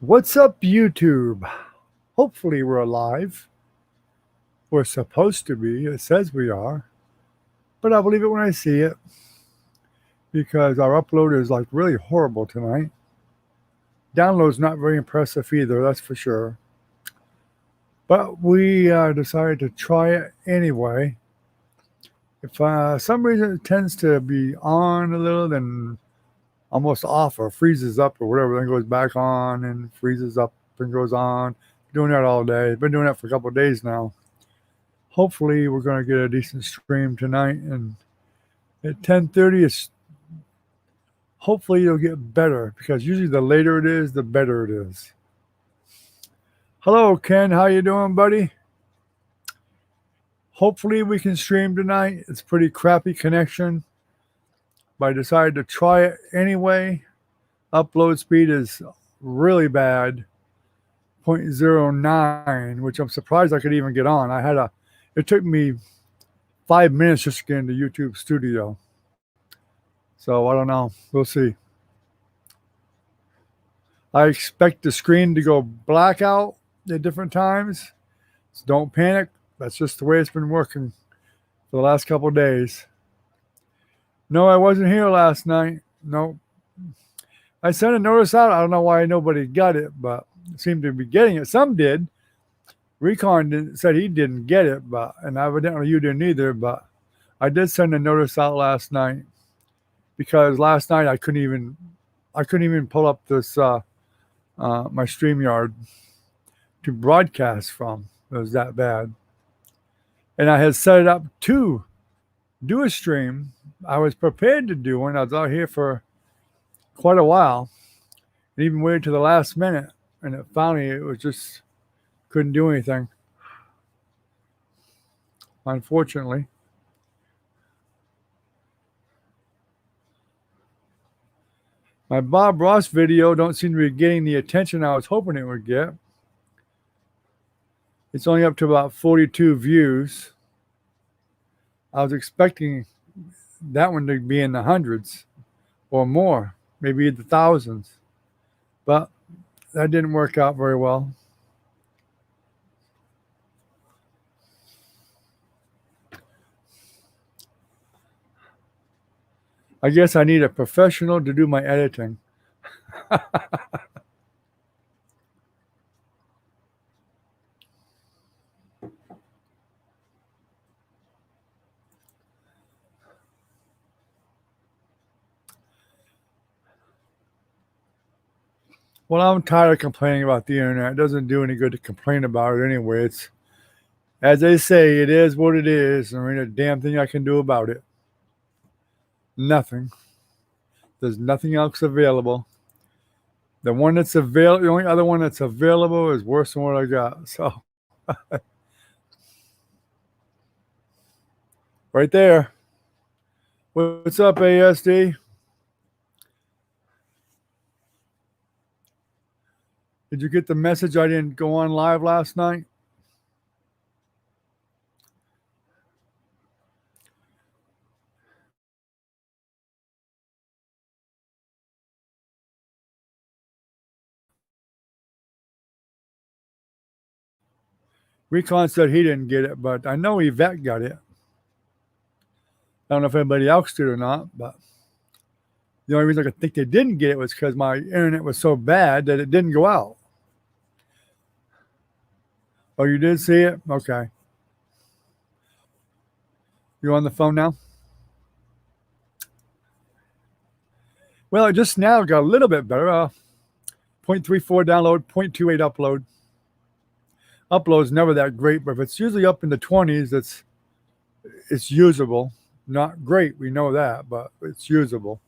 What's up, YouTube? Hopefully, we're alive. We're supposed to be. It says we are. But I'll believe it when I see it because our upload is like really horrible tonight. Download's not very impressive either, that's for sure. But we decided to try it anyway. If some reason it tends to be on a little, then almost off or freezes up or whatever, then goes back on and freezes up and goes on. Doing that all day. Been doing that for a couple of days now. Hopefully we're going to get a decent stream tonight, and at 10:30 it's hopefully it'll get better because usually the later it is the better it is. Hello Ken, how you doing, buddy? Hopefully we can stream tonight. It's pretty crappy connection, but I decided to try it anyway. Upload speed is really bad, 0.09, which I'm surprised I could even get on. It took me 5 minutes just to get into YouTube Studio. So I don't know. We'll see. I expect the screen to go blackout at different times. So don't panic. That's just the way it's been working for the last couple of days. No, I wasn't here last night. No. I sent a notice out. I don't know why nobody got it, but seemed to be getting it. Some did. Recon said he didn't get it, and evidently you didn't either, but I did send a notice out last night because last night I couldn't even pull up this my StreamYard to broadcast from. It was that bad. And I had set it up to do a stream. I was prepared to do one. I was out here for quite a while. And even waited to the last minute. And it was just couldn't do anything. Unfortunately. My Bob Ross video don't seem to be getting the attention I was hoping it would get. It's only up to about 42 views. I was expecting that one to be in the hundreds or more, maybe the thousands. But that didn't work out very well. I guess I need a professional to do my editing. Well, I'm tired of complaining about the internet. It doesn't do any good to complain about it anyway. It's, as they say, it is what it is. There ain't a damn thing I can do about it. Nothing. There's nothing else available. The only other one that's available is worse than what I got. So, right there. What's up, ASD? Did you get the message I didn't go on live last night? Recon said he didn't get it, but I know Yvette got it. I don't know if anybody else did or not, but the only reason I could think they didn't get it was because my internet was so bad that it didn't go out. Oh, you did see it? Okay. You on the phone now? Well, it just now got a little bit better. 0.34 download, 0.28 upload. Upload's never that great, but if it's usually up in the 20s, it's usable. Not great, we know that, but it's usable.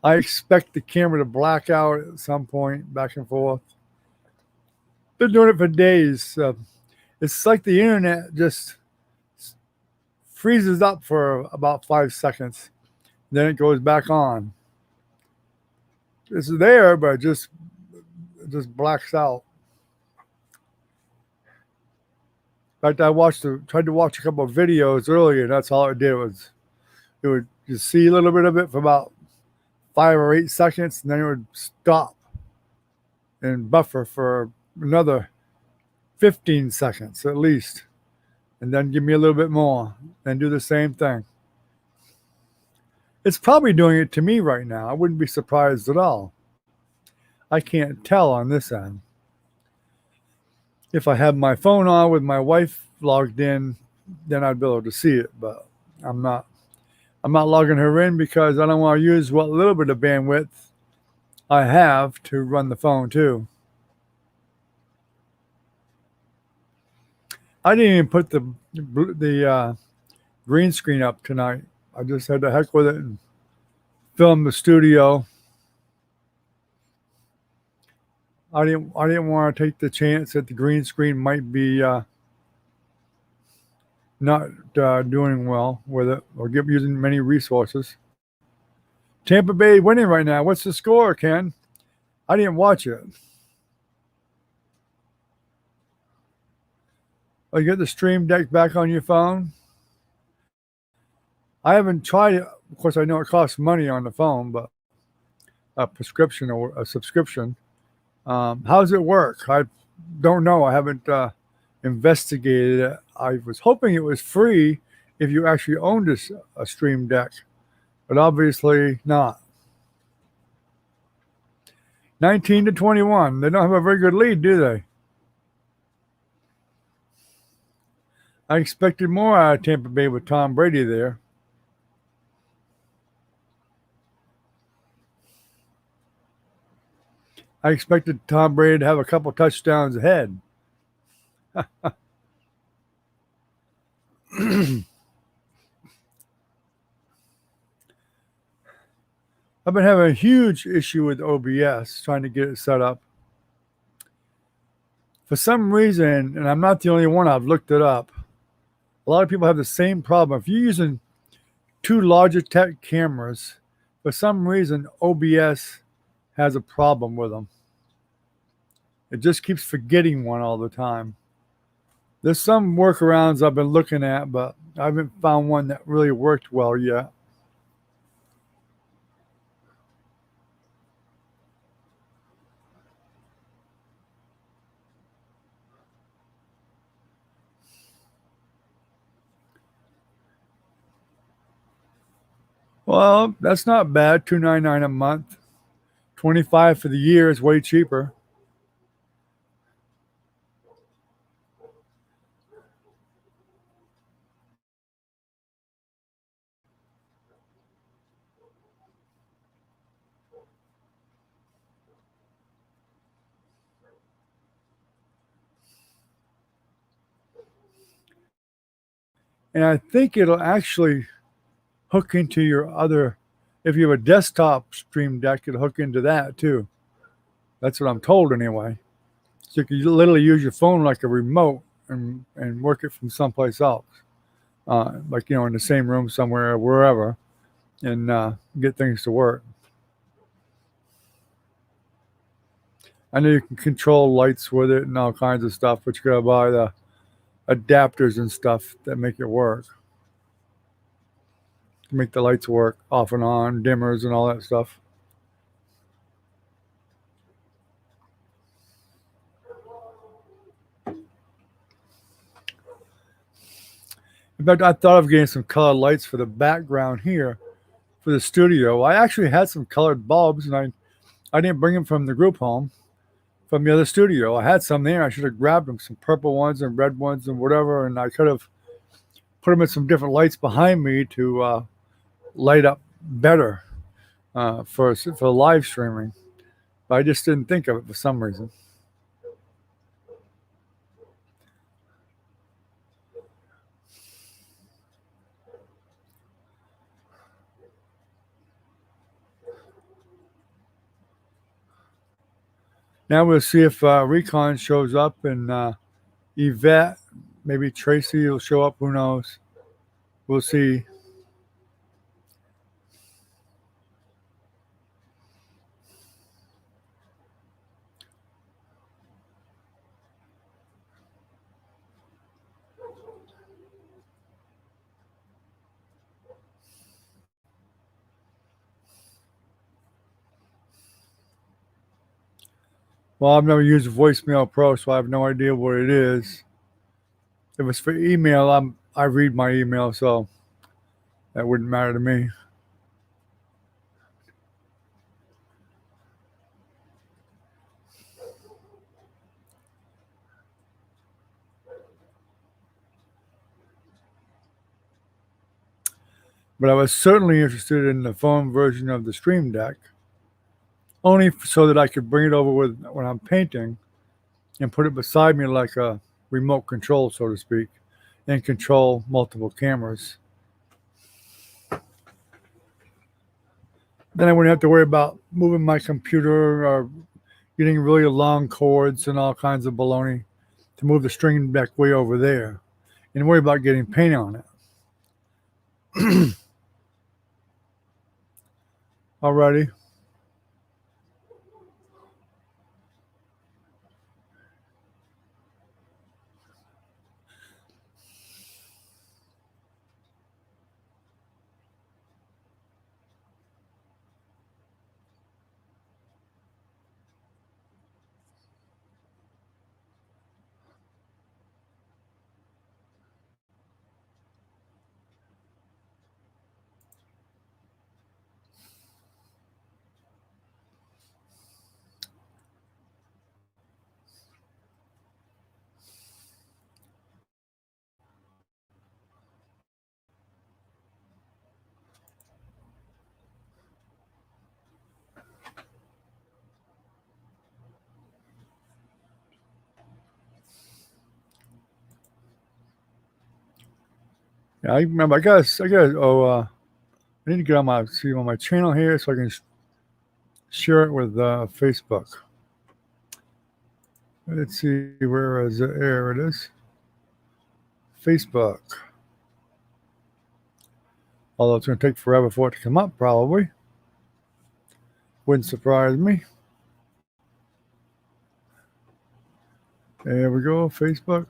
I expect the camera to black out at some point, back and forth. Been doing it for days. It's like the internet just freezes up for about 5 seconds. Then it goes back on. It's there, but it just blacks out. In fact, I tried to watch a couple of videos earlier, and that's all it did was it would just see a little bit of it for about 5 or 8 seconds, and then it would stop and buffer for another 15 seconds at least, and then give me a little bit more, and do the same thing. It's probably doing it to me right now. I wouldn't be surprised at all. I can't tell on this end. If I have my phone on with my wife logged in, then I'd be able to see it, but I'm not. I'm not logging her in because I don't want to use what little bit of bandwidth I have to run the phone too. I didn't even put the green screen up tonight. I just had to heck with it and film the studio. I didn't want to take the chance that the green screen might be not doing well with it or using many resources. Tampa Bay winning right now. What's the score, Ken? I didn't watch it. Oh, you get the Stream Deck back on your phone? I haven't tried it. Of course, I know it costs money on the phone, but a prescription or a subscription. How does it work? I don't know. I haven't investigated it. I was hoping it was free if you actually owned a Stream Deck, but obviously not. 19-21. They don't have a very good lead, do they? I expected more out of Tampa Bay with Tom Brady there. I expected Tom Brady to have a couple touchdowns ahead. I've been having a huge issue with OBS trying to get it set up. For some reason, and I'm not the only one, I've looked it up. A lot of people have the same problem. If you're using two Logitech cameras, for some reason, OBS has a problem with them. It just keeps forgetting one all the time. There's some workarounds I've been looking at, but I haven't found one that really worked well yet. Well, that's not bad. $2.99 a month. $25 for the year is way cheaper. And I think it'll actually hook into your other, if you have a desktop Stream Deck, it'll hook into that too. That's what I'm told anyway. So you can literally use your phone like a remote and work it from someplace else. Like, in the same room somewhere or wherever, and get things to work. I know you can control lights with it and all kinds of stuff, but you gotta buy the adapters and stuff that make it work. To make the lights work off and on, dimmers and all that stuff. In fact, I thought of getting some colored lights for the background here for the studio. I actually had some colored bulbs, and I didn't bring them from the group home, from the other studio. I had some there. I should have grabbed them, some purple ones and red ones and whatever, and I could have put them in some different lights behind me to light up better for live streaming. But I just didn't think of it for some reason. Now we'll see if Recon shows up and Yvette, maybe Tracy will show up. Who knows? We'll see. Well, I've never used Voicemail Pro, so I have no idea what it is. If it's for email, I read my email, so that wouldn't matter to me. But I was certainly interested in the phone version of the Stream Deck, only so that I could bring it over with when I'm painting and put it beside me like a remote control, so to speak, and control multiple cameras. Then I wouldn't have to worry about moving my computer or getting really long cords and all kinds of baloney to move the Stream Deck way over there and worry about getting paint on it. Alrighty. Yeah, I remember. I need to get on my channel here so I can share it with Facebook. Let's see, where is it? There it is. Facebook. Although it's going to take forever for it to come up, probably. Wouldn't surprise me. There we go, Facebook.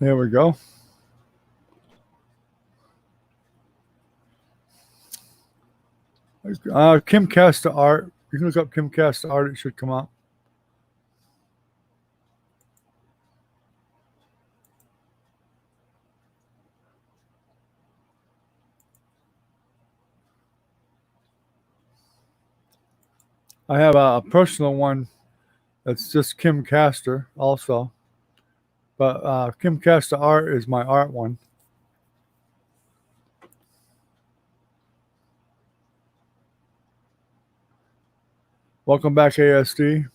There we go. Kim Casta Art. You can look up Kim Casta Art. It should come up. I have a personal one that's just Kim Caster also. But Kim Casta Art is my art one. Welcome back, ASD.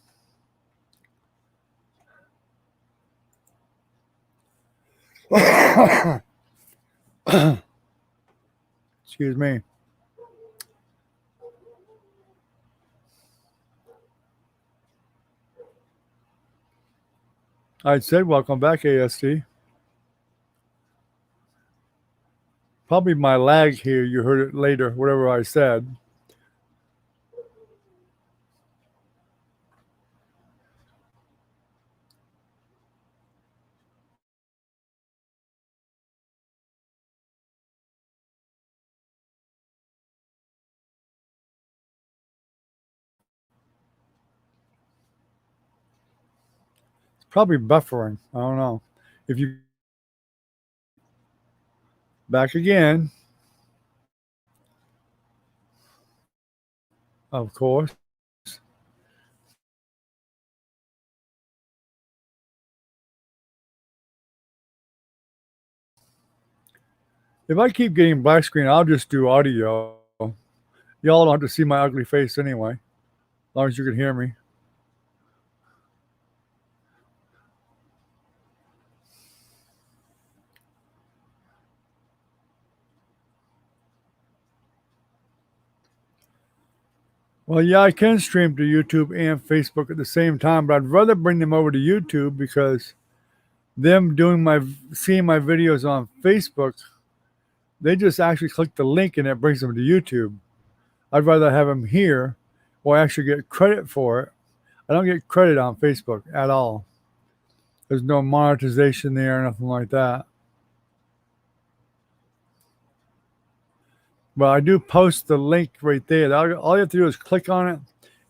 Excuse me. I said welcome back, ASD. Probably my lag here. You heard it later, whatever I said. It's probably buffering. I don't know. If you back again, of course. If I keep getting black screen, I'll just do audio. Y'all don't have to see my ugly face anyway, as long as you can hear me. Well, yeah, I can stream to YouTube and Facebook at the same time, but I'd rather bring them over to YouTube because them seeing my videos on Facebook, they just actually click the link and it brings them to YouTube. I'd rather have them here or actually get credit for it. I don't get credit on Facebook at all. There's no monetization there or nothing like that. But I do post the link right there. All you have to do is click on it.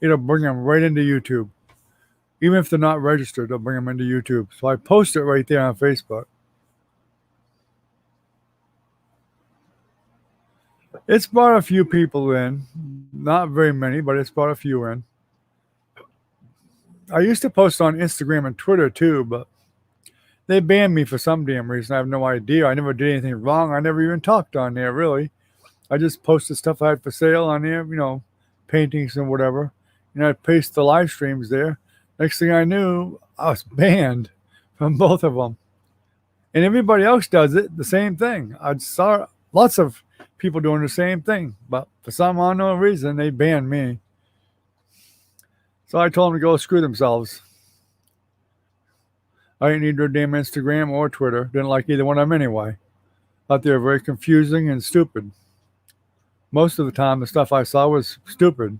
It'll bring them right into YouTube. Even if they're not registered, they'll bring them into YouTube. So I post it right there on Facebook. It's brought a few people in. Not very many, but it's brought a few in. I used to post on Instagram and Twitter too, but they banned me for some damn reason. I have no idea. I never did anything wrong. I never even talked on there, really. I just posted stuff I had for sale on there, paintings and whatever. And I'd paste the live streams there. Next thing I knew, I was banned from both of them. And everybody else does it, the same thing. I saw lots of people doing the same thing, but for some unknown reason, they banned me. So I told them to go screw themselves. I didn't need their damn Instagram or Twitter. Didn't like either one of them anyway. Thought they were very confusing and stupid. Most of the time, the stuff I saw was stupid.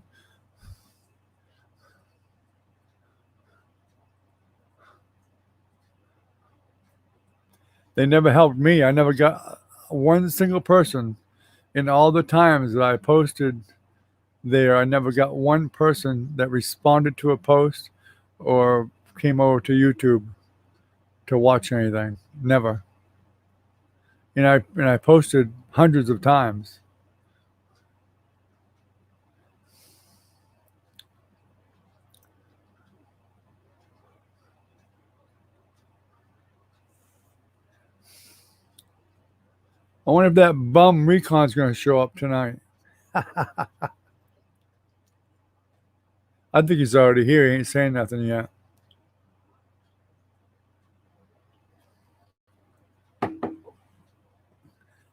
They never helped me. I never got one single person in all the times that I posted there. I never got one person that responded to a post or came over to YouTube to watch anything. Never. And I posted hundreds of times. I wonder if that bum Recon's going to show up tonight. I think he's already here. He ain't saying nothing yet.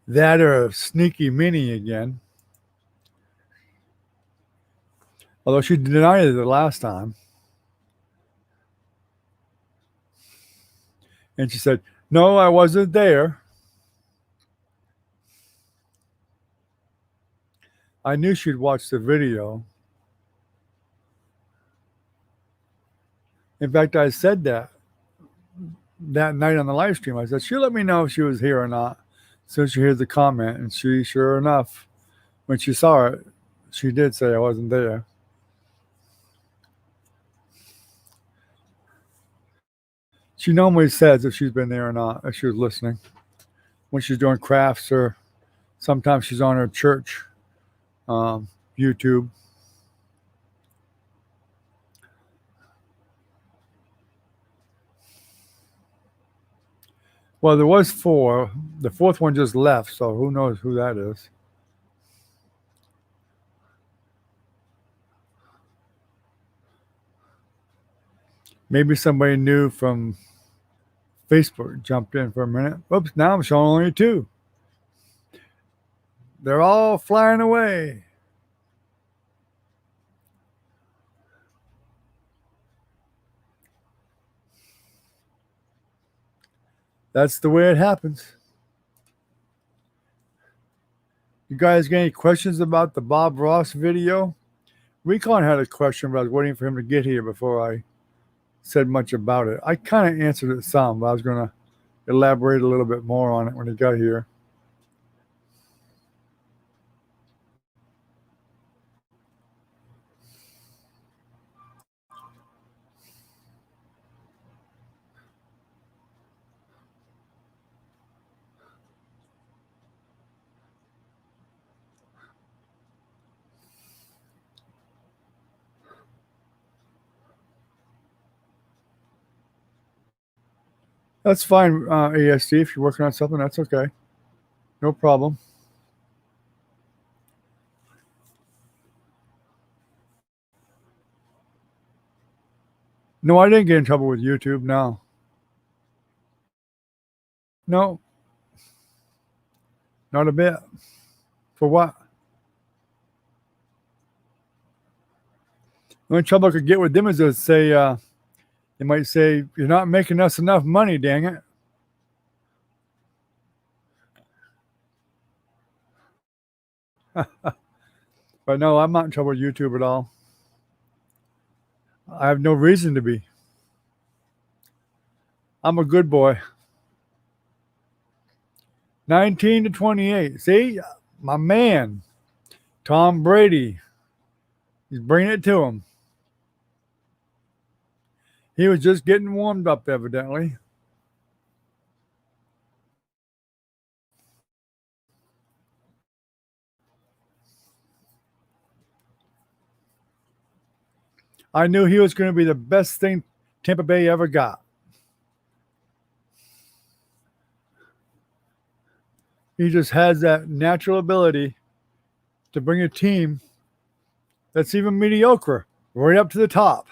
That or a sneaky Minnie again. Although she denied it the last time. And she said, "No, I wasn't there." I knew she'd watch the video. In fact, I said that night on the live stream. I said, she'll let me know if she was here or not as soon as she hears the comment. And she, sure enough, when she saw it, she did say I wasn't there. She normally says if she's been there or not, if she was listening. When she's doing crafts or sometimes she's on her church YouTube. Well, there was 4. The 4th one just left, so who knows who that is. Maybe somebody new from Facebook jumped in for a minute. Oops, now I'm showing only 2. They're all flying away. That's the way it happens. You guys got any questions about the Bob Ross video? Recon had a question, but I was waiting for him to get here before I said much about it. I kind of answered it some, but I was going to elaborate a little bit more on it when he got here. That's fine, EST. If you're working on something, that's okay. No problem. No, I didn't get in trouble with YouTube. No. No, not a bit. For what? The only trouble I could get with them is to say, they might say, "You're not making us enough money, dang it." But no, I'm not in trouble with YouTube at all. I have no reason to be. I'm a good boy. 19 to 28. See, my man, Tom Brady. He's bringing it to him. He was just getting warmed up, evidently. I knew he was going to be the best thing Tampa Bay ever got. He just has that natural ability to bring a team that's even mediocre right up to the top.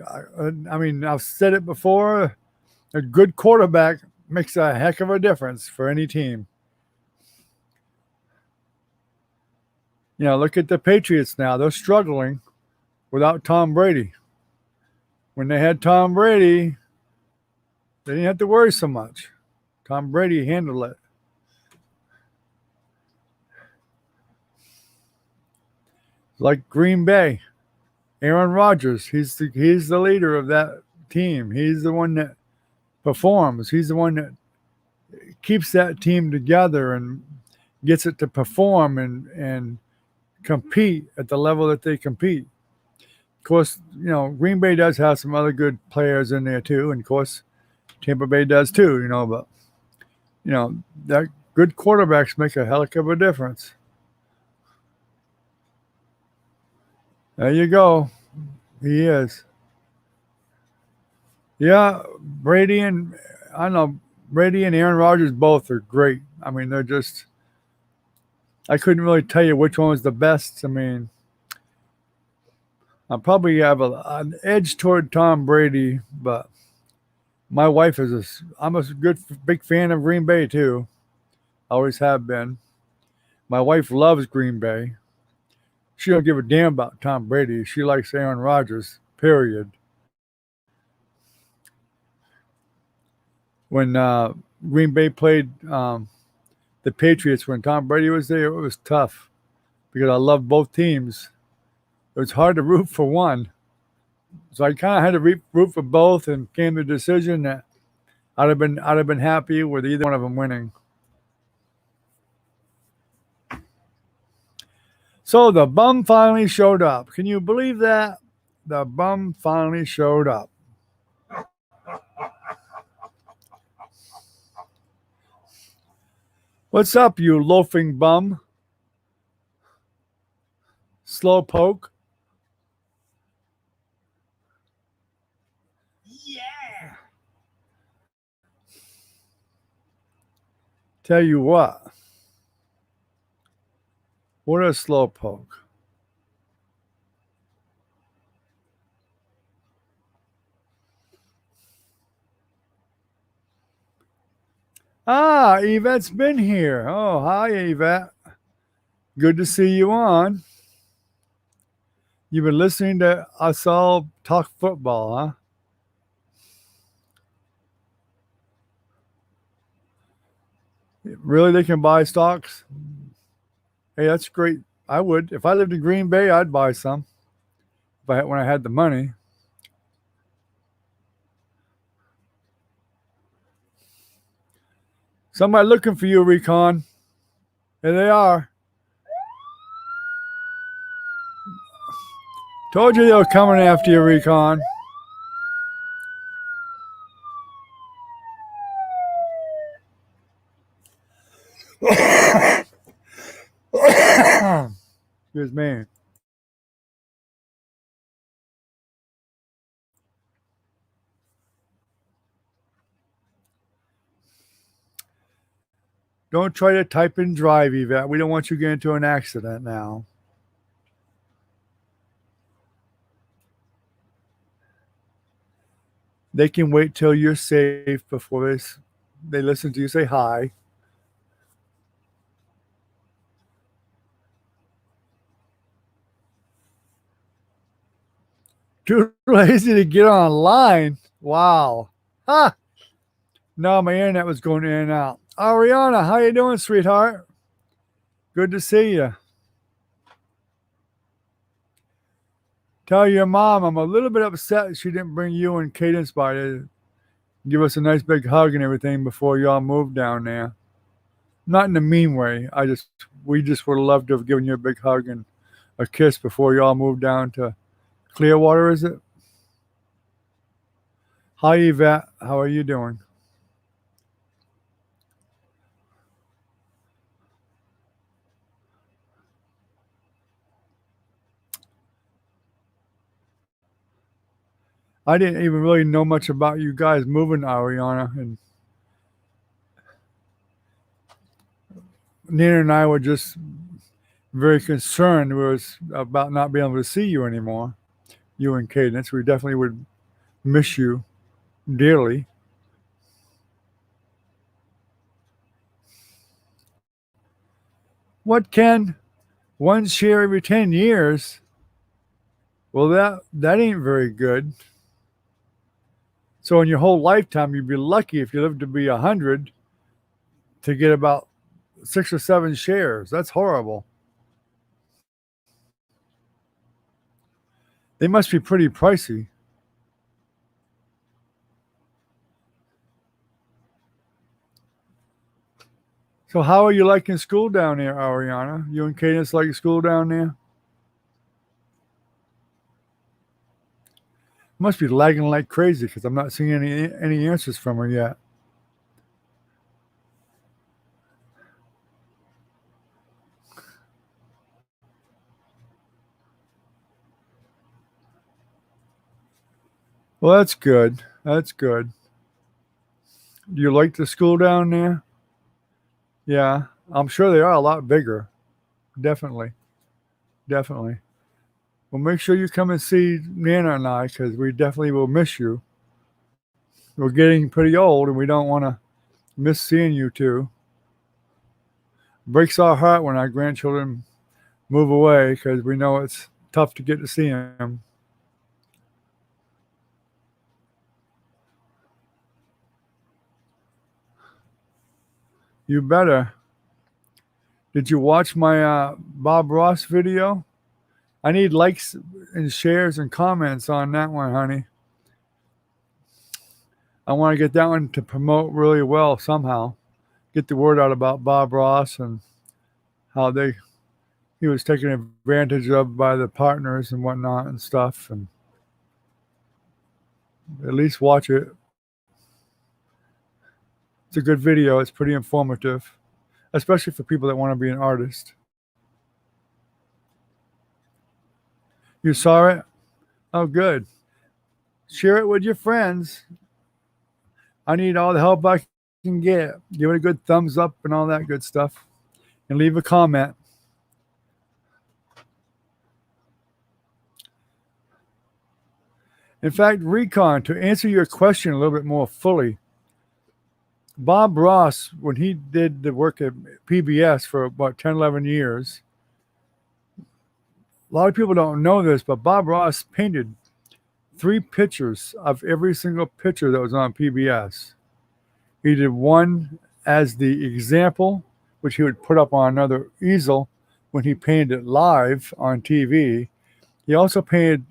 I mean, I've said it before, a good quarterback makes a heck of a difference for any team. You know, look at the Patriots now. They're struggling without Tom Brady. When they had Tom Brady, they didn't have to worry so much. Tom Brady handled it. Like Green Bay, Aaron Rodgers, he's the leader of that team. He's the one that performs. He's the one that keeps that team together and gets it to perform and compete at the level that they compete. Of course, you know, Green Bay does have some other good players in there too, and of course, Tampa Bay does too, you know, but you know, that good quarterbacks make a hell of a difference. There you go. He is. Yeah, Brady and I don't know, Brady and Aaron Rodgers both are great. I mean, they're just I couldn't really tell you which one was the best. I mean, I probably have an edge toward Tom Brady, but my wife is I'm a good big fan of Green Bay too. Always have been. My wife loves Green Bay. She don't give a damn about Tom Brady. She likes Aaron Rodgers. Period. When Green Bay played the Patriots when Tom Brady was there, it was tough because I love both teams. It was hard to root for one. So I kind of had to root for both and came to the decision that I'd have been happy with either one of them winning. So the bum finally showed up. Can you believe that? The bum finally showed up. What's up, you loafing bum? Slowpoke. Yeah. Tell you what. What a slowpoke. Ah, Yvette's been here. Oh, hi, Yvette. Good to see you on. You've been listening to us all talk football, huh? Really, they can buy stocks? Hey, that's great. I would. If I lived in Green Bay, I'd buy some. When I had the money. Somebody looking for you, Recon. Here they are. Told you they were coming after you, Recon. Excuse me. Don't try to type and drive, Yvette. We don't want you getting into an accident now. They can wait till you're safe before they listen to you say hi. Too lazy to get online. Wow. Huh. No, my internet was going in and out. Ariana, how you doing, sweetheart? Good to see you. Tell your mom I'm a little bit upset she didn't bring you and Cadence by to give us a nice big hug and everything before y'all moved down there. Not in a mean way. We just would have loved to have given you a big hug and a kiss before y'all moved down to Clearwater, is it? Hi, Yvette. How are you doing? I didn't even really know much about you guys moving, Ariana, and Nina and I were just very concerned was about not being able to see you anymore, you and Cadence. We definitely would miss you dearly. What can one share every 10 years? Well, that ain't very good. So in your whole lifetime, you'd be lucky if you lived to be 100 to get about 6 or 7 shares. That's horrible. They must be pretty pricey. So how are you liking school down there, Ariana? You and Cadence like school down there? Must be lagging like crazy because I'm not seeing any answers from her yet. Well, that's good. That's good. Do you like the school down there? Yeah, I'm sure they are a lot bigger. Definitely. Definitely. Well, make sure you come and see Nana and I because we definitely will miss you. We're getting pretty old and we don't want to miss seeing you too. Breaks our heart when our grandchildren move away because we know it's tough to get to see them. You better. Did you watch my Bob Ross video? I need likes and shares and comments on that one, honey. I want to get that one to promote really well somehow. Get the word out about Bob Ross and how he was taken advantage of by the partners and whatnot and stuff. And at least watch it. It's a good video. It's pretty informative, especially for people that want to be an artist. You saw it? Oh, good. Share it with your friends. I need all the help I can get. Give it a good thumbs up and all that good stuff. And leave a comment. In fact, Recon, to answer your question a little bit more fully, Bob Ross, when he did the work at PBS for about 10, 11 years, a lot of people don't know this, but Bob Ross painted 3 pictures of every single picture that was on PBS. He did one as the example, which he would put up on another easel when he painted it live on TV. He also painted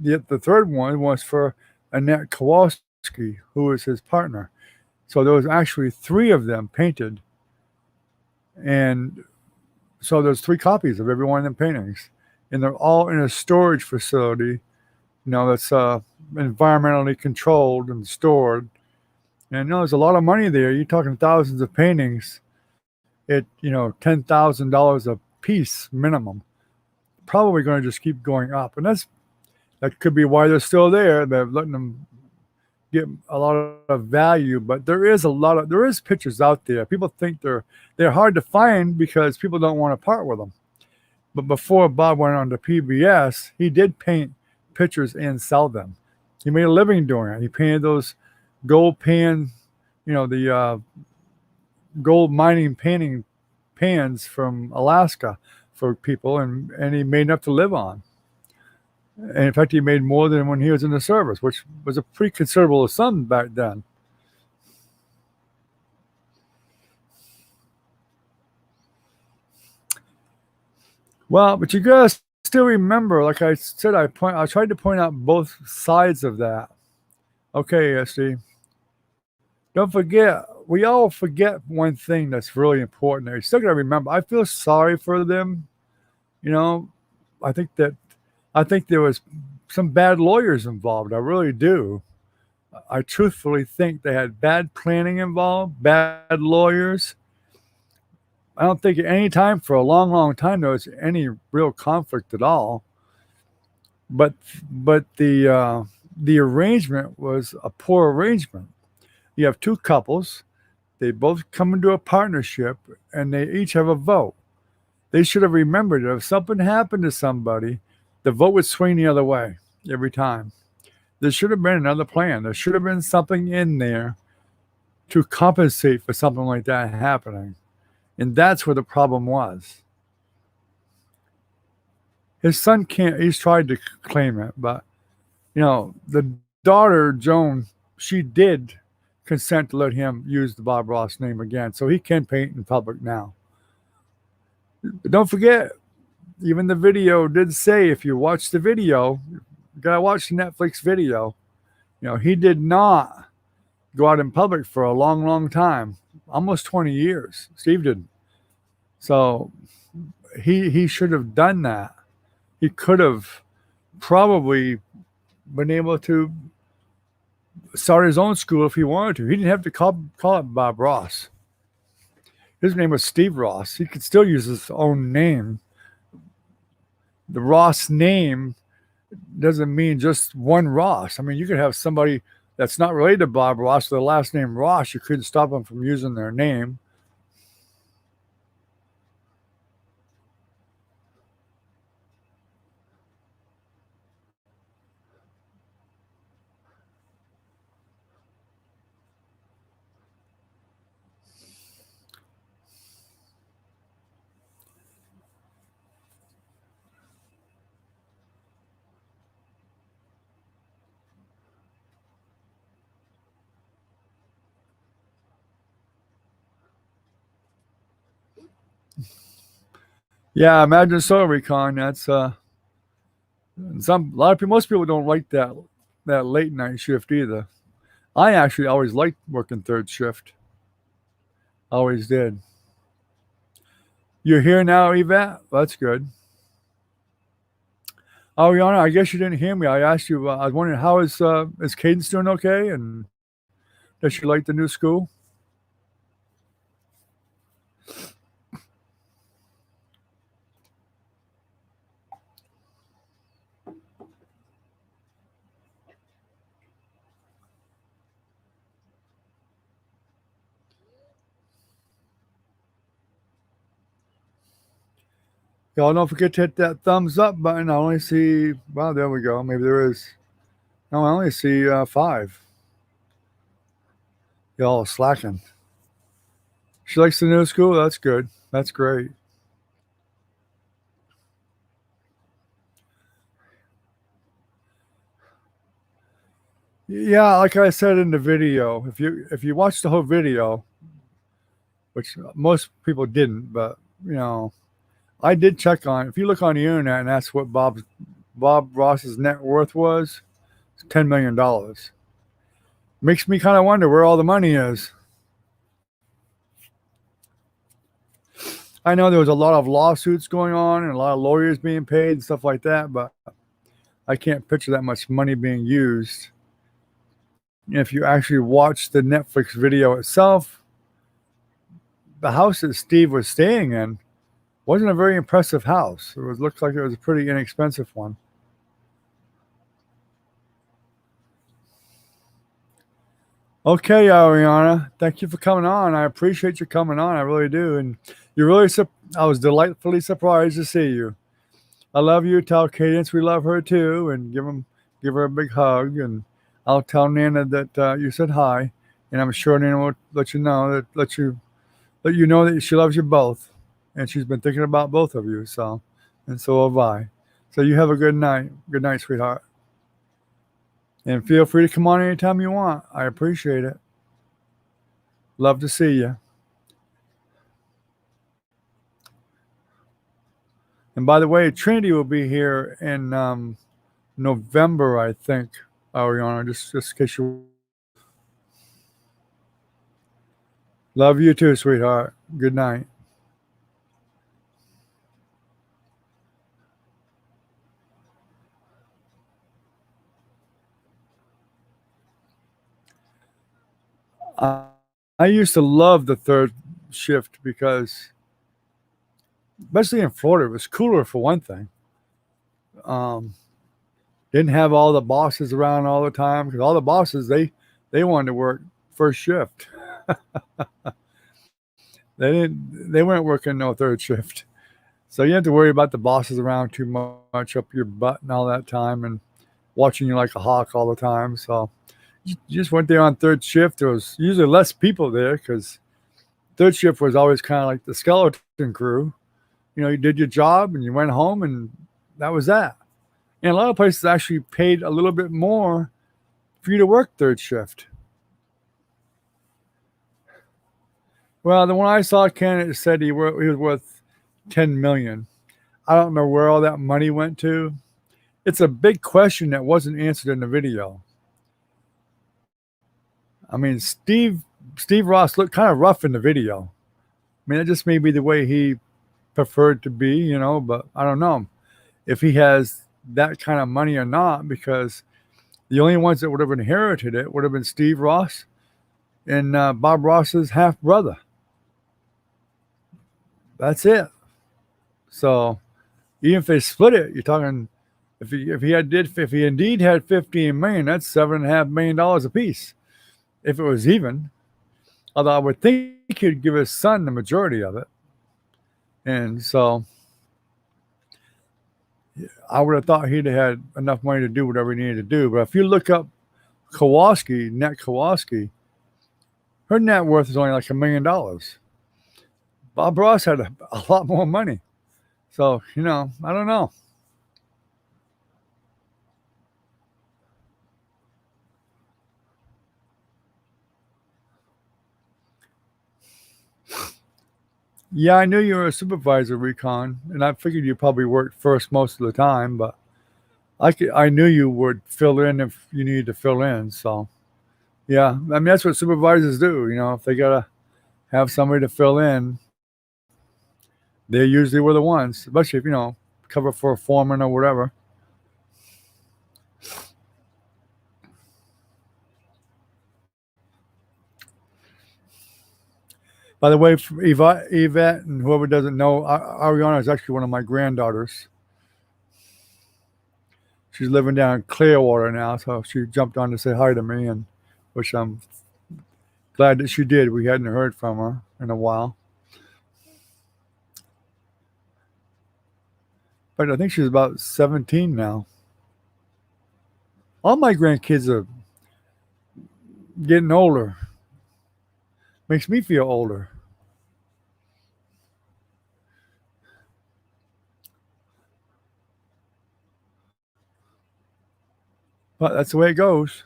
the third one was for Annette Kowalski, who was his partner. So there was actually 3 of them painted. And so there's 3 copies of every one of them paintings. And they're all in a storage facility, that's environmentally controlled and stored. And there's a lot of money there. You're talking thousands of paintings at, $10,000 a piece minimum. Probably going to just keep going up. And that could be why they're still there. They're letting them get a lot of value, but there is pictures out there. People think they're hard to find because people don't want to part with them. But before Bob went on to PBS, he did paint pictures and sell them. He made a living doing it. He painted those gold pan, the gold mining painting pans from Alaska for people, and he made enough to live on. And in fact, he made more than when he was in the service, which was a pretty considerable sum back then. Well, but you gotta still remember, like I said, I tried to point out both sides of that. Okay, EST. Don't forget, we all forget one thing that's really important. You still gotta remember. I feel sorry for them. You know, I think there was some bad lawyers involved. I really do. I truthfully think they had bad planning involved, bad lawyers. I don't think at any time for a long, long time there was any real conflict at all. But the arrangement was a poor arrangement. You have two couples, they both come into a partnership, and they each have a vote. They should have remembered that if something happened to somebody, the vote would swing the other way every time. There should have been another plan. There should have been something in there to compensate for something like that happening. And that's where the problem was. His son can't, he's tried to claim it, but, the daughter, Joan, she did consent to let him use the Bob Ross name again. So he can paint in public now. But don't forget, even the video did say, if you watch the video, you gotta watch the Netflix video. He did not go out in public for a long, long time, almost 20 years. Steve didn't. So he should have done that. He could have probably been able to start his own school if he wanted to. He didn't have to call it Bob Ross. His name was Steve Ross. He could still use his own name. The Ross name doesn't mean just one Ross. I mean, you could have somebody that's not related to Bob Ross with the last name Ross. You couldn't stop them from using their name. Yeah, imagine so, Recon. That's a lot of people. Most people don't like that late night shift either. I actually always liked working third shift. Always did. You're here now, Yvette? That's good. Ariana, I guess you didn't hear me. I asked you. I was wondering how is Cadence doing? Okay, and does she like the new school? Y'all don't forget to hit that thumbs up button. I only see. Wow, there we go. Maybe there is. No, I only see 5. Y'all slacking. She likes the new school. That's good. That's great. Yeah, like I said in the video, if you watch the whole video, which most people didn't, but I did check on. If you look on the internet and that's what Bob Ross's net worth was, $10 million. Makes me kind of wonder where all the money is. I know there was a lot of lawsuits going on and a lot of lawyers being paid and stuff like that, but I can't picture that much money being used. If you actually watch the Netflix video itself, the house that Steve was staying in wasn't a very impressive house. It looked like it was a pretty inexpensive one. Okay, Ariana, thank you for coming on. I appreciate you coming on. I really do. And I was delightfully surprised to see you. I love you. Tell Cadence we love her too, and give her a big hug. And I'll tell Nana that you said hi, and I'm sure Nana will let you know let you know that she loves you both, and she's been thinking about both of you. So, and so have I. So you have a good night. Good night, sweetheart. And feel free to come on anytime you want. I appreciate it. Love to see you. And by the way, Trinity will be here in November, I think, Ariana, just in case you. Love you too, sweetheart. Good night. I used to love the third shift because, especially in Florida, it was cooler for one thing. Um, didn't have all the bosses around all the time because all the bosses they wanted to work first shift. They weren't working no third shift. So you have to worry about the bosses around too much up your butt and all that time and watching you like a hawk all the time. So you just went there on third shift. There was usually less people there because third shift was always kind of like the skeleton crew. You know, you did your job and you went home and that was that. And a lot of places actually paid a little bit more for you to work third shift. Well, the one I saw, candidate said he was worth 10 million. I don't know where all that money went to. It's a big question that wasn't answered in the video. I mean, Steve Ross looked kind of rough in the video. I mean, it just may be the way he preferred to be, you know, but I don't know if he has that kind of money or not, because the only ones that would have inherited it would have been Steve Ross and Bob Ross's half brother. That's it. So even if they split it, you're talking if he indeed had 15 million, that's $7.5 million a piece. If it was even, although I would think he'd give his son the majority of it, and so I would have thought he'd have had enough money to do whatever he needed to do. But if you look up Kowalski, her net worth is only like $1 million. Bob Ross had a lot more money. So, you know, I don't know. Yeah, I knew you were a supervisor, Recon, and I figured you probably worked first most of the time, but I knew you would fill in if you needed to fill in. So, yeah, I mean, that's what supervisors do. You know, if they got to have somebody to fill in, they usually were the ones, especially if, you know, cover for a foreman or whatever. By the way, Yvette and whoever doesn't know, Ariana is actually one of my granddaughters. She's living down in Clearwater now, so she jumped on to say hi to me, and which I'm glad that she did. We hadn't heard from her in a while. But I think she's about 17 now. All my grandkids are getting older. Makes me feel older. But that's the way it goes.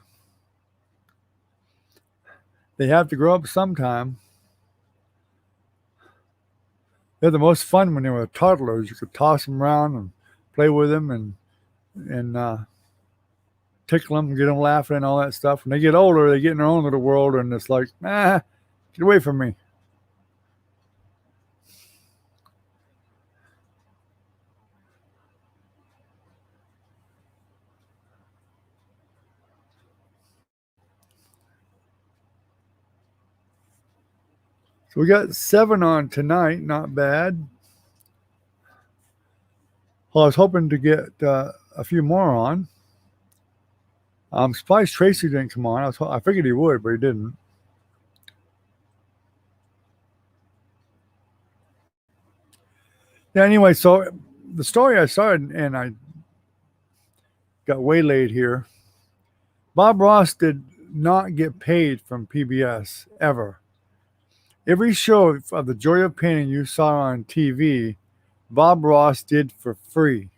They have to grow up sometime. They're the most fun when they were toddlers. You could toss them around and play with them and tickle them, get them laughing, and all that stuff. When they get older, they get in their own little world, and it's like, get away from me. So we got 7 on tonight, not bad. Well, I was hoping to get a few more on. I'm surprised Tracy didn't come on. I figured he would, but he didn't. Yeah. Anyway, so the story I started and I got waylaid here Bob Ross did not get paid from PBS ever. Every show of The Joy of Painting you saw on TV, Bob Ross did for free.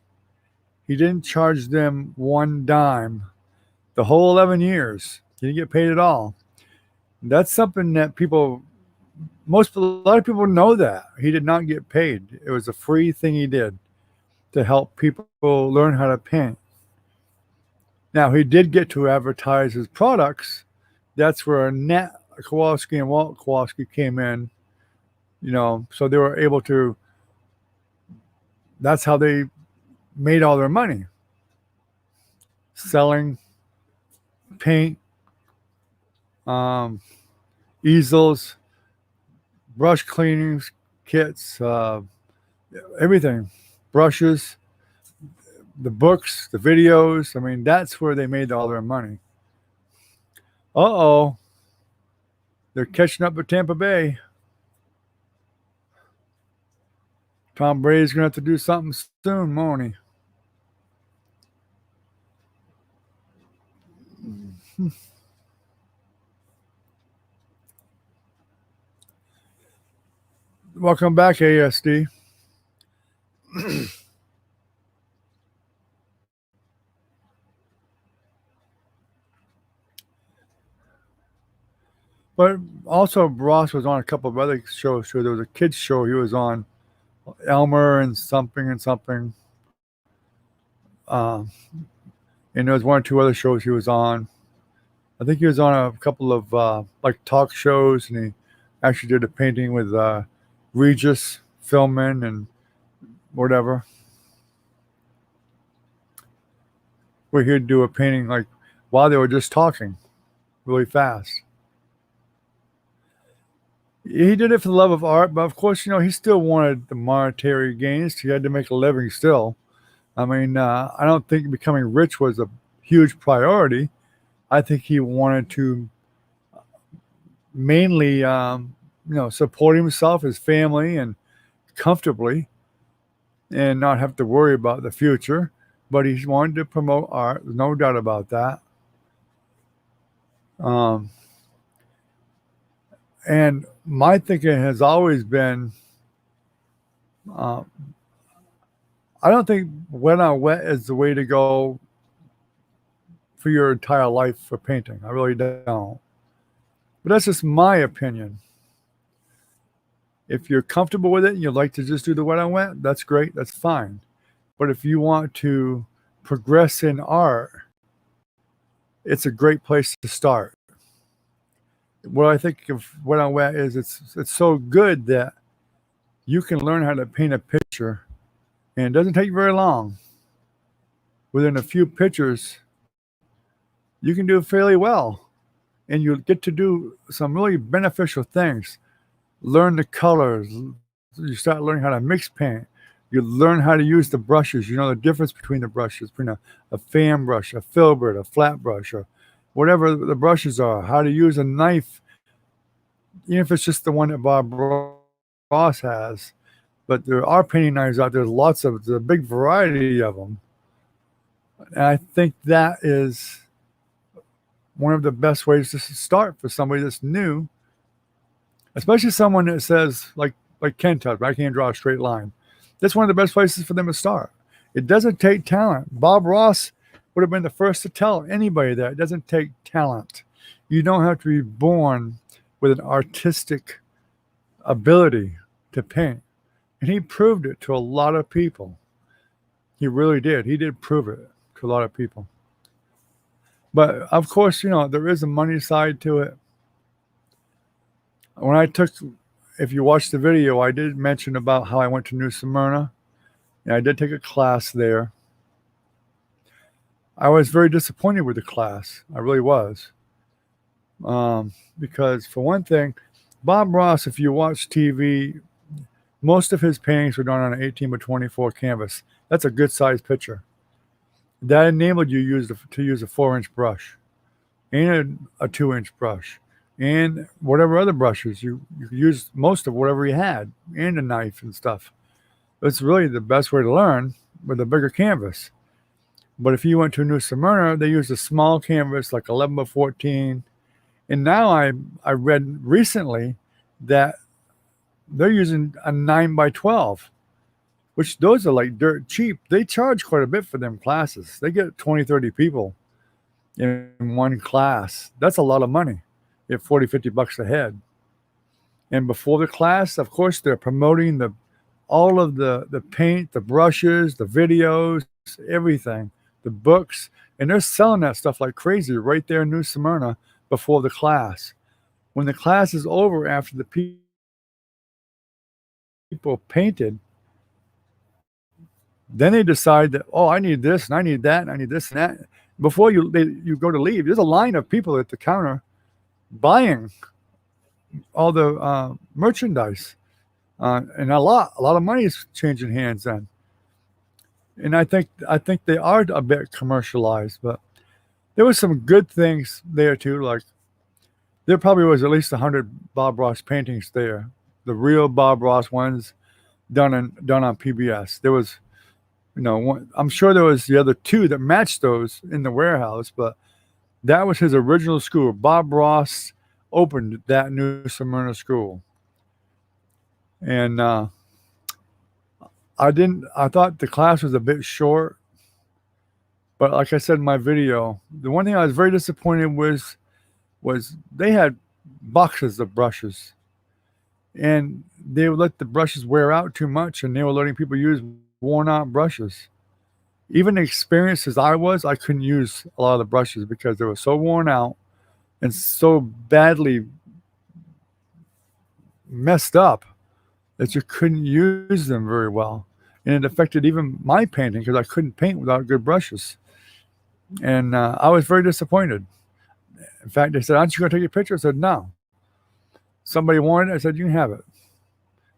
He didn't charge them one dime the whole 11 years. He didn't get paid at all. That's something that a lot of people know that. He did not get paid. It was a free thing he did to help people learn how to paint. Now, he did get to advertise his products. That's where Nat Kowalski and Walt Kowalski came in, so they were able to, that's how they made all their money. Selling paint, easels, brush cleanings, kits, everything, brushes, the books, the videos. I mean, that's where they made all their money. Uh-oh. They're catching up with Tampa Bay. Tom Brady's going to have to do something soon, won't he? Welcome back, ASD. But also, Ross was on a couple of other shows too. There was a kids show he was on, Elmer and something. And there was one or two other shows he was on. I think he was on a couple of like talk shows, and he actually did a painting with Regis Philbin and whatever. Where he'd do a painting like while they were just talking really fast. He did it for the love of art, but of course, he still wanted the monetary gains. He had to make a living still. I mean, I don't think becoming rich was a huge priority. I think he wanted to mainly, support himself, his family, and comfortably, and not have to worry about the future. But he wanted to promote art. There's no doubt about that. And my thinking has always been, I don't think wet on wet is the way to go for your entire life for painting. I really don't. But that's just my opinion. If you're comfortable with it and you'd like to just do the wet on wet, that's great. That's fine. But if you want to progress in art, it's a great place to start. What I think of wet on wet is it's so good that you can learn how to paint a picture, and it doesn't take very long. Within a few pictures, you can do fairly well, and you get to do some really beneficial things. Learn the colors. You start learning how to mix paint. You learn how to use the brushes. You know the difference between the brushes, between a fan brush, a filbert, a flat brush, or whatever the brushes are, how to use a knife, even if it's just the one that Bob Ross has. But there are painting knives out there. There's a big variety of them. And I think that is one of the best ways to start for somebody that's new, especially someone that says, like Ken does, I can't draw a straight line. That's one of the best places for them to start. It doesn't take talent. Bob Ross would have been the first to tell anybody that it doesn't take talent. You don't have to be born with an artistic ability to paint. And he proved it to a lot of people. He really did. He did prove it to a lot of people. But of course, there is a money side to it. If you watch the video, I did mention about how I went to New Smyrna. And I did take a class there. I was very disappointed with the class. I really was. Because for one thing, Bob Ross, if you watch TV, most of his paintings were done on an 18 by 24 canvas. That's a good sized picture. That enabled you to use a 4-inch brush and a 2-inch brush and whatever other brushes. You use most of whatever you had and a knife and stuff. It's really the best way to learn with a bigger canvas. But if you went to New Smyrna, they used a small canvas, like 11 by 14. And now I read recently that they're using a 9 by 12, which those are like dirt cheap. They charge quite a bit for them classes. They get 20, 30 people in one class. That's a lot of money at 40, $50 a head. And before the class, of course, they're promoting all of the paint, the brushes, the videos, everything, the books, and they're selling that stuff like crazy right there in New Smyrna before the class. When the class is over, after the people painted, then they decide that, oh, I need this and I need that and I need this and that. Before you go to leave, there's a line of people at the counter buying all the merchandise, and a lot of money is changing hands then. And I think they are a bit commercialized, but there was some good things there too. Like there probably was at least 100 Bob Ross paintings there, the real Bob Ross ones done on PBS. There was, one, I'm sure there was the other two that matched those in the warehouse, but that was his original school. Bob Ross opened that New Smyrna school, and I thought the class was a bit short, but like I said in my video, the one thing I was very disappointed was they had boxes of brushes, and they would let the brushes wear out too much, and they were letting people use worn out brushes. Even experienced as I couldn't use a lot of the brushes because they were so worn out and so badly messed up that you couldn't use them very well. And it affected even my painting because I couldn't paint without good brushes. And I was very disappointed. In fact, they said, "Aren't you going to take a picture?" I said, "No." Somebody wanted it. I said, "You can have it."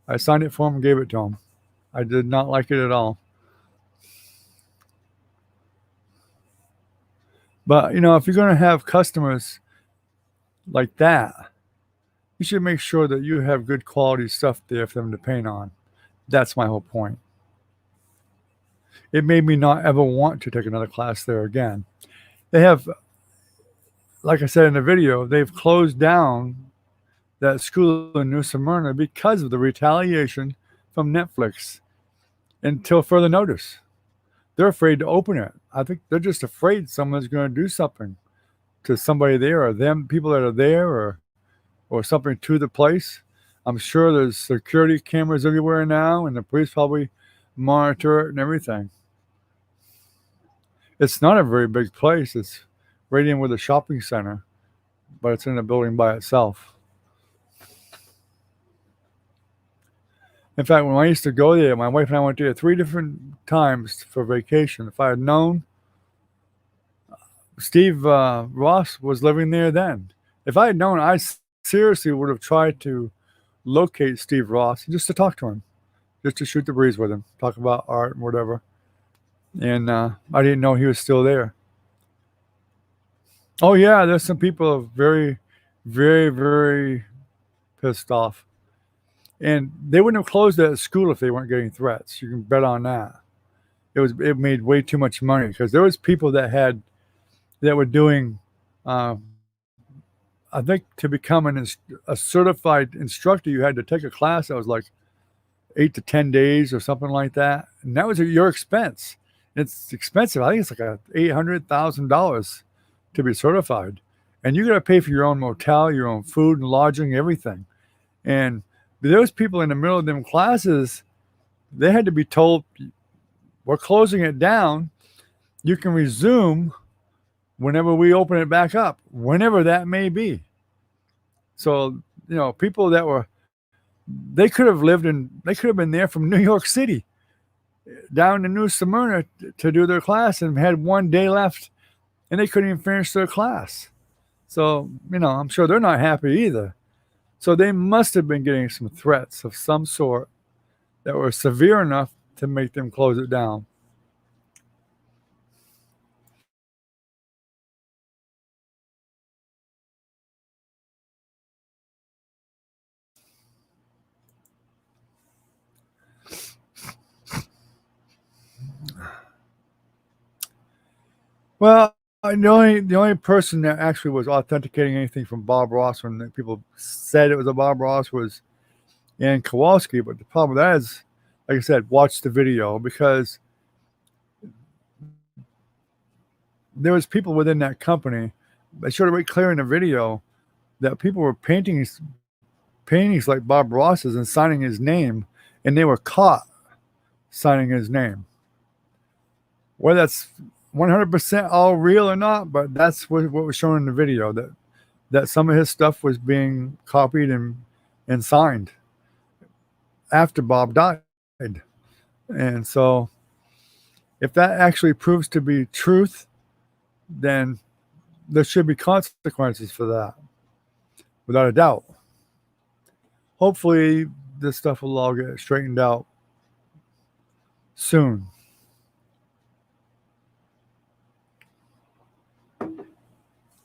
I signed it for him and gave it to him. I did not like it at all. But, if you're going to have customers like that, you should make sure that you have good quality stuff there for them to paint on. That's my whole point. It made me not ever want to take another class there again. They have, like I said in the video, they've closed down that school in New Smyrna because of the retaliation from Netflix until further notice. They're afraid to open it. I think they're just afraid someone's going to do something to somebody there, or them people that are there, or something to the place. I'm sure there's security cameras everywhere now, and the police probably monitor it and everything. It's not a very big place. It's right in with a shopping center, but it's in a building by itself. In fact, when I used to go there, my wife and I went there 3 different times for vacation. If I had known Steve Ross was living there then, if I had known, I seriously would have tried to locate Steve Ross just to talk to him, just to shoot the breeze with him, talk about art and whatever. And I didn't know he was still there. Oh yeah, there's some people very, very, very pissed off, and they wouldn't have closed that school if they weren't getting threats. You can bet on that. It made way too much money because there was people that were doing. Uh, I think to become a certified instructor, you had to take a class that was like 8 to 10 days or something like that, and that was at your expense. It's expensive. I think it's like $800,000 to be certified, and you got to pay for your own motel, your own food and lodging, everything. And those people in the middle of them classes, they had to be told, "We're closing it down. You can resume whenever we open it back up, whenever that may be." So people that were they could have been there from New York City down to New Smyrna to do their class and had 1 day left, and they couldn't even finish their class. So I'm sure they're not happy either. So they must have been getting some threats of some sort that were severe enough to make them close it down. Well, the only person that actually was authenticating anything from Bob Ross when the people said it was a Bob Ross was Ann Kowalski. But the problem with that is, like I said, watch the video, because there was people within that company. They showed it right clear in the video that people were painting paintings like Bob Ross's and signing his name, and they were caught signing his name. Whether that's 100% all real or not, but that's what was shown in the video, that some of his stuff was being copied and signed after Bob died. And so if that actually proves to be truth, then there should be consequences for that, without a doubt. Hopefully this stuff will all get straightened out soon.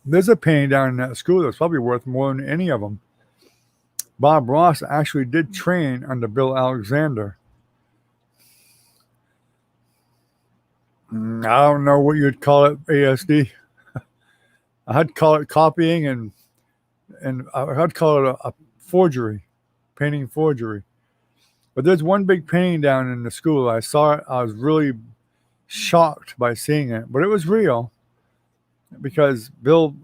There's a painting down in that school that's probably worth more than any of them. Bob Ross actually did train under Bill Alexander. I don't know what you'd call it, ASD. I'd call it copying, and I'd call it a forgery, painting forgery. But there's one big painting down in the school. I saw it. I was really shocked by seeing it, but it was real, because Bill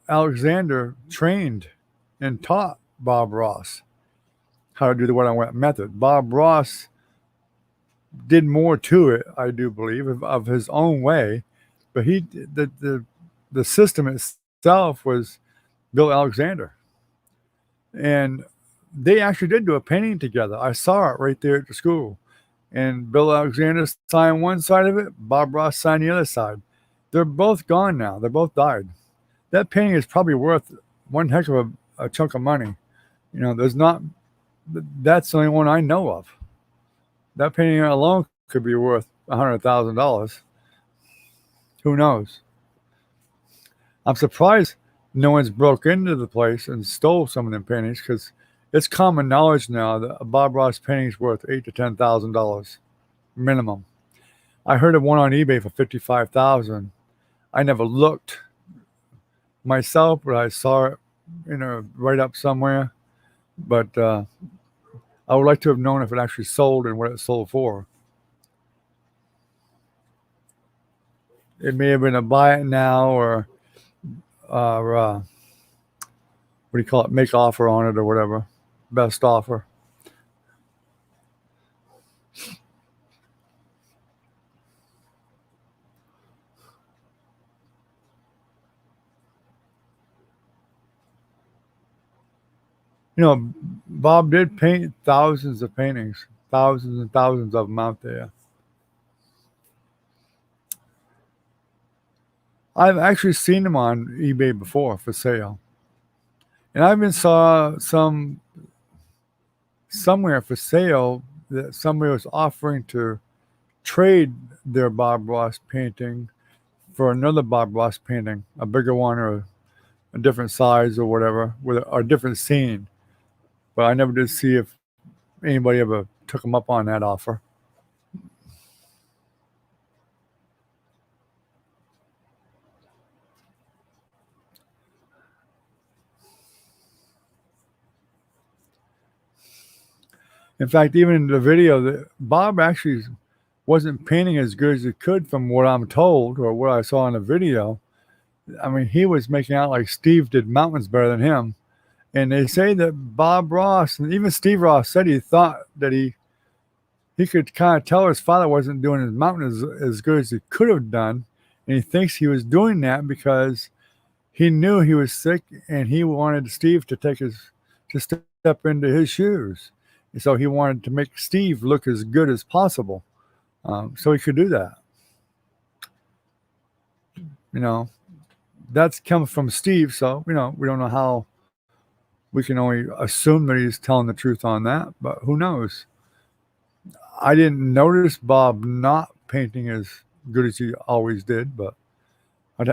Alexander trained and taught Bob Ross how to do the wet on wet method. Bob Ross did more to it, I do believe, of his own way, but the system itself was Bill Alexander. And they actually did do a painting together. I saw it right there at the school. And Bill Alexander signed one side of it, Bob Ross signed the other side. They're both gone now. They both died. That painting is probably worth one heck of a chunk of money. That's the only one I know of. That painting alone could be worth $100,000. Who knows? I'm surprised no one's broke into the place and stole some of them paintings, because it's common knowledge now that a Bob Ross painting is worth $8,000 to $10,000 minimum. I heard of one on eBay for $55,000. I never looked myself, but I saw it, right up somewhere. But I would like to have known if it actually sold and what it sold for. It may have been a buy it now, or what do you call it? Make offer on it or whatever. Best offer. Bob did paint thousands of paintings, thousands and thousands of them out there. I've actually seen them on eBay before for sale. And I even saw some somewhere for sale that somebody was offering to trade their Bob Ross painting for another Bob Ross painting, a bigger one or a different size or whatever, with a different scene. But I never did see if anybody ever took them up on that offer. In fact, even in the video, Bob actually wasn't painting as good as he could, from what I'm told, or what I saw in the video. I mean, he was making out like Steve did mountains better than him. And they say that Bob Ross, and even Steve Ross, said he thought that he could kind of tell his father wasn't doing his mountains as good as he could have done. And he thinks he was doing that because he knew he was sick, and he wanted Steve to step into his shoes. And so he wanted to make Steve look as good as possible. So he could do that. That's come from Steve. So, we don't know how. We can only assume that he's telling the truth on that, but who knows? I didn't notice Bob not painting as good as he always did, but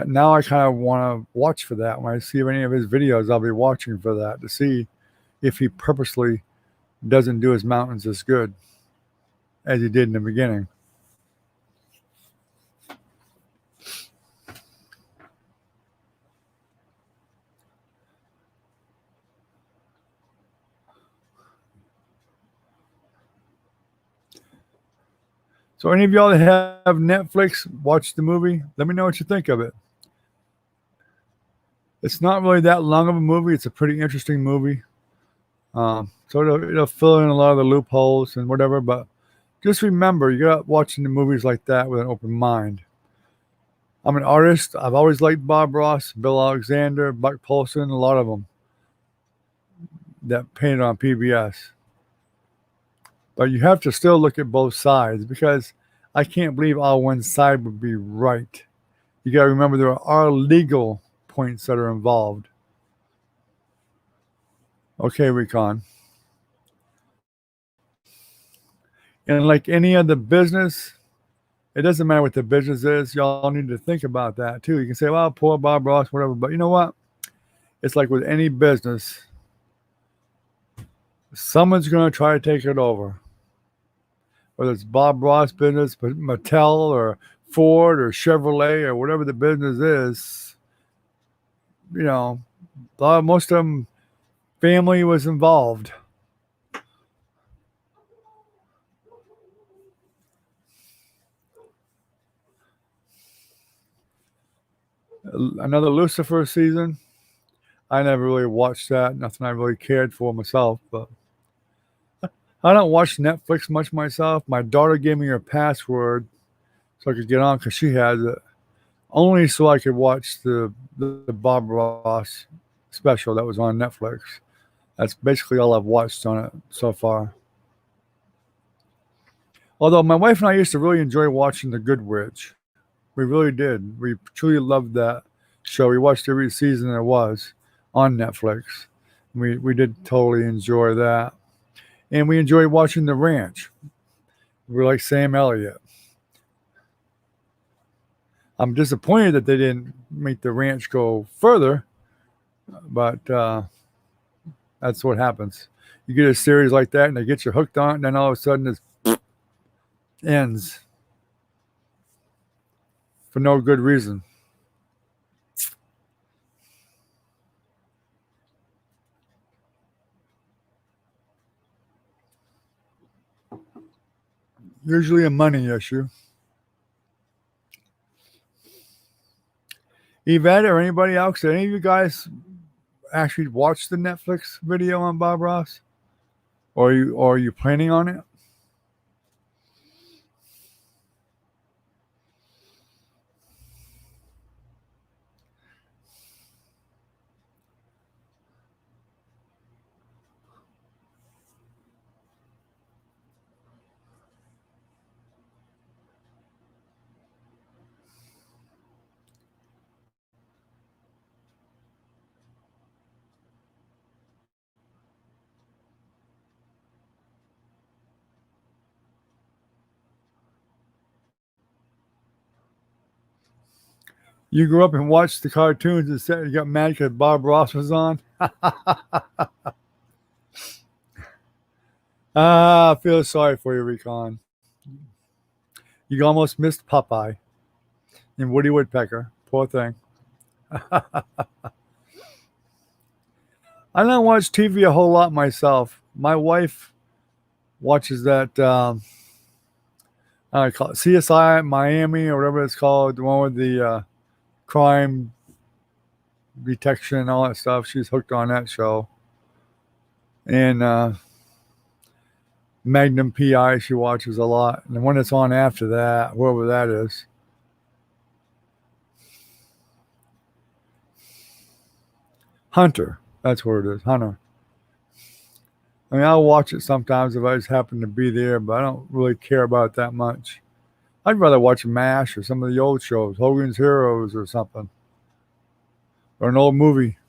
now I kind of want to watch for that. When I see any of his videos, I'll be watching for that to see if he purposely doesn't do his mountains as good as he did in the beginning. So any of y'all that have Netflix, watch the movie. Let me know what you think of it. It's not really that long of a movie. It's a pretty interesting movie. So it'll fill in a lot of the loopholes and whatever. But just remember, you got watching the movies like that with an open mind. I'm an artist. I've always liked Bob Ross, Bill Alexander, Buck Polson, a lot of them that painted on PBS. But you have to still look at both sides because I can't believe all one side would be right. You got to remember there are legal points that are involved. Okay, Recon. And like any other business, it doesn't matter what the business is. Y'all need to think about that too. You can say, well, poor Bob Ross, whatever. But you know what? It's like with any business, someone's going to try to take it over. Whether it's Bob Ross business, Mattel or Ford or Chevrolet or whatever the business is, you know, most of them, family was involved. Another Lucifer season. I never really watched that. Nothing I really cared for myself, but I don't watch Netflix much myself. My daughter gave me her password so I could get on because she has it. Only so I could watch the Bob Ross special that was on Netflix. That's basically all I've watched on it so far. Although my wife and I used to really enjoy watching The Good Witch. We really did. We truly loved that show. We watched every season there was on Netflix. We did totally enjoy that. And we enjoyed watching The Ranch. We're like Sam Elliott. I'm disappointed that they didn't make The Ranch go further, but that's what happens. You get a series like that and they get you hooked on it, and then all of a sudden it ends for no good reason. Usually a money issue. Yvette or anybody else, did any of you guys actually watch the Netflix video on Bob Ross? Or are you planning on it? You grew up and watched the cartoons and said you got mad because Bob Ross was on? I feel sorry for you, Recon. You almost missed Popeye and Woody Woodpecker. Poor thing. I don't watch TV a whole lot myself. My wife watches that, I call it CSI Miami or whatever it's called, the one with the crime detection and all that stuff. She's hooked on that show. And Magnum PI she watches a lot. And the one that's on after that, whoever that is. Hunter. That's where it is. Hunter. I mean, I'll watch it sometimes if I just happen to be there, but I don't really care about it that much. I'd rather watch MASH or some of the old shows, Hogan's Heroes or something, or an old movie.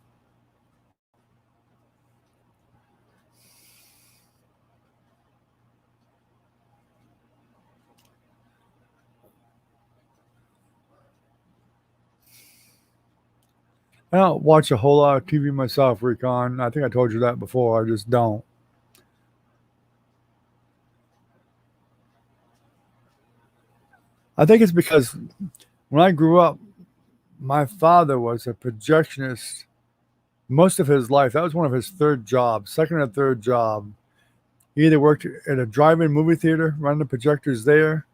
I don't watch a whole lot of TV myself, Recon. I think I told you that before. I just don't. I think it's because when I grew up, my father was a projectionist most of his life. That was one of his third jobs, second or third job. He either worked at a drive-in movie theater, running the projectors there,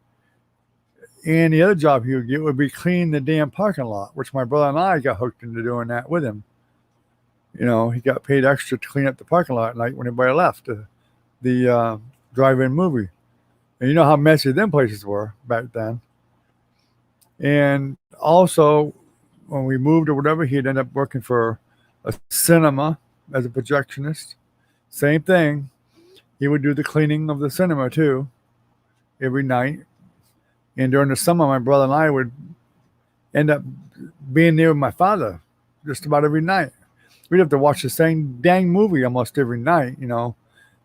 And the other job he would get would be clean the damn parking lot, which my brother and I got hooked into doing that with him. You know, he got paid extra to clean up the parking lot at night when everybody left the drive-in movie. And you know how messy them places were back then. And also, when we moved or whatever, he'd end up working for a cinema as a projectionist. Same thing. He would do the cleaning of the cinema too every night. And during the summer, my brother and I would end up being there with my father just about every night. We'd have to watch the same dang movie almost every night, you know.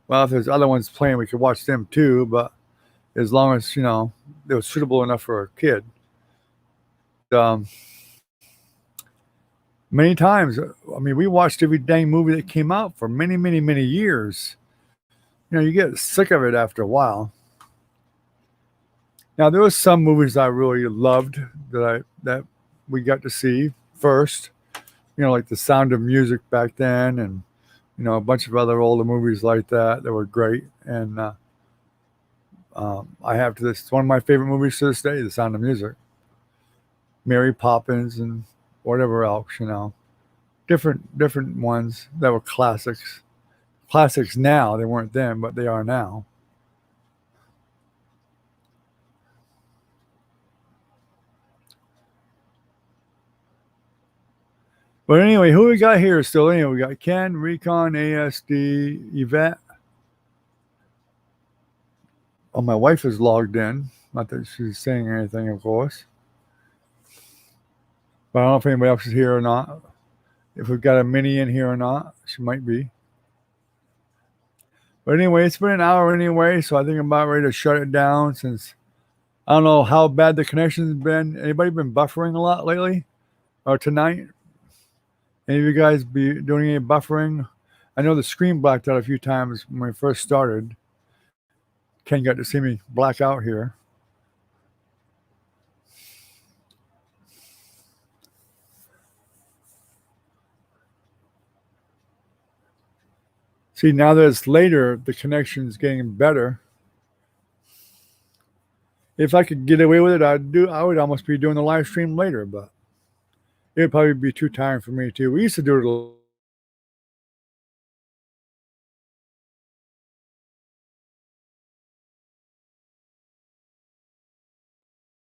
Well, if there's other ones playing, we could watch them too, but as long as, you know, they were suitable enough for a kid. Um, Many times, I mean, we watched every dang movie that came out for many, many, many years. You know, you get sick of it after a while. Now, there were some movies I really loved that we got to see first. You know, like The Sound of Music back then, and you know, a bunch of other older movies like that were great. And I have to this. It's one of my favorite movies to this day, The Sound of Music. Mary Poppins and whatever else, you know, different ones that were classics. Classics now, they weren't then, but they are now. But anyway, who we got here still? Anyway, we got Ken, Recon, ASD, Yvette. Oh, my wife is logged in. Not that she's saying anything, of course. But I don't know if anybody else is here or not. If we've got a mini in here or not, she might be. But anyway, it's been an hour anyway, so I think I'm about ready to shut it down since I don't know how bad the connection's been. Anybody been buffering a lot lately or tonight? Any of you guys be doing any buffering? I know the screen blacked out a few times when we first started. Ken got to see me black out here. See, now that it's later, the connection's getting better. If I could get away with it, I would almost be doing the live stream later, but it would probably be too tiring for me too. We used to do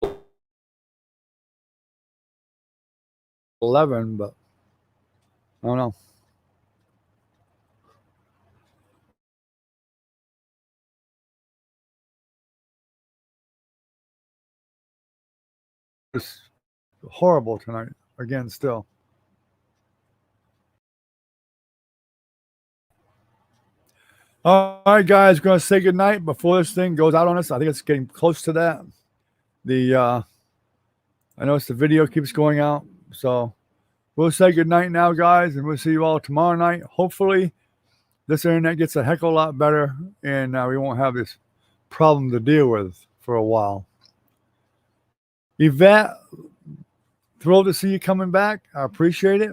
it 11, but I don't know. It's horrible tonight again still. All right, guys, we're going to say goodnight before this thing goes out on us. I think it's getting close to that. I notice the video keeps going out, so we'll say goodnight now, guys, and we'll see you all tomorrow night. Hopefully, this internet gets a heck of a lot better, and we won't have this problem to deal with for a while. Yvette, thrilled to see you coming back. I appreciate it.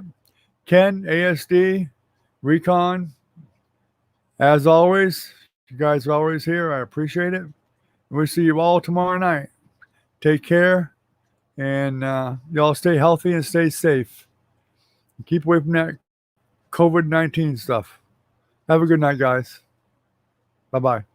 Ken, ASD, Recon, as always, you guys are always here. I appreciate it. We'll see you all tomorrow night. Take care, and y'all stay healthy and stay safe. Keep away from that COVID-19 stuff. Have a good night, guys. Bye-bye.